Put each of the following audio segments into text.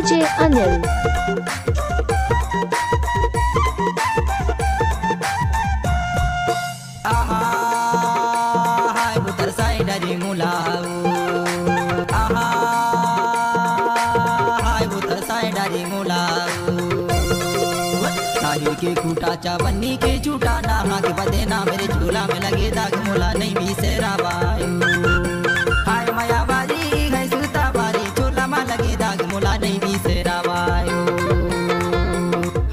DJ Anil. के खूटा चावन्नी के झूठा ना के बदे ना मेरे झूला में लगे दाग मोला नहीं भी सेरा बायू हाय माया बारी है सुता बारी झूला में लगे दाग मोला नहीं भी सेरा बायू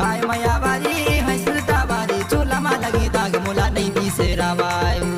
हाय माया बारी है सुता बारी झूला में लगे दाग मोला नहीं भी सेरा बायू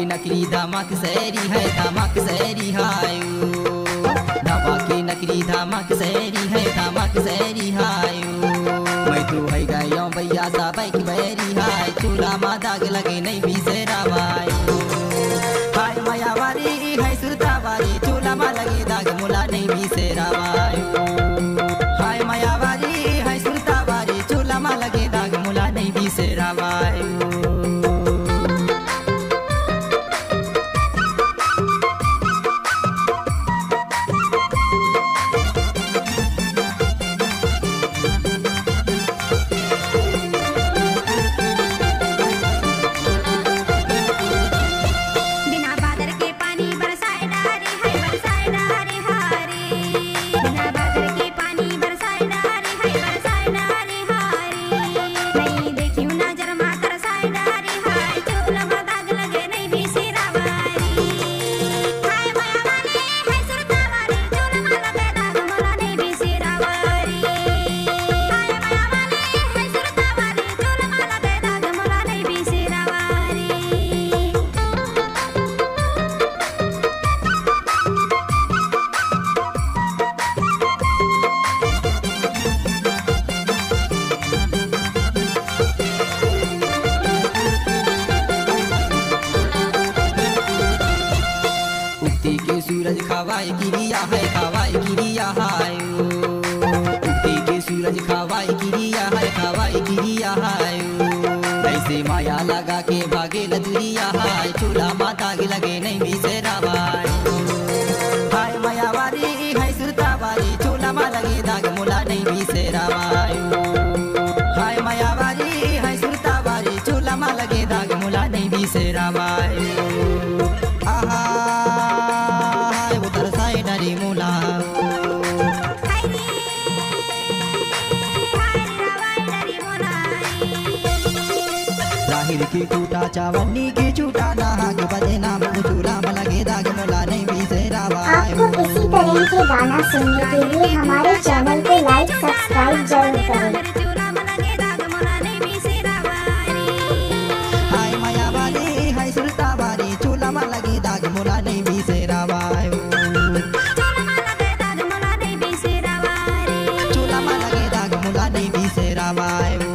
नकली धमक सैरी है धमक सैरी हायू धमा की नकली धमक सैरी है धमक सैरी हायू मैं तू है गयो भैया सा बैक बैरी हाय चूल्हा मा दाग लगे नहीं भी सेरा बायू हाय माया वारी है सुरता वारी चूल्हा मा लगे दाग मुला नहीं भी सेरा बायू हाय माया वारी है सुरता वारी चूल्हा मा लगे दाग मुला नहीं भी सेरा बायू के सूरज खवाई गिरिया है खवाई गिरिया है उगती के सूरज खवाई गिरिया है खवाई गिरिया है ऐसे माया लगा के भागे लदुरिया है चूल्हा माता के लगे नहीं भी सेरा भाई हाय माया वारी है सुरता वारी चूल्हा मा लगे दाग मुला नहीं भी सेरा भाई हाय माया वारी है सुरता वारी चूल्हा मा लगे दाग मुला नहीं भी सेरा भाई आहा राहिर की टूटा चावन्नी की झूठा ना के बदे नाम चूल्हा में लगे दाग मोला नहीं भी सेरा बायू। आपको इसी तरह के गाना सुनने के लिए हमारे चैनल को लाइक सब्सक्राइब जरूर करें। हाय माया वाली हाय सुरता वाली चूल्हा में लगे दाग मोला नहीं भी सेरा बायू चूल्हा में लगे दाग मोला नहीं भी सेरा बायू।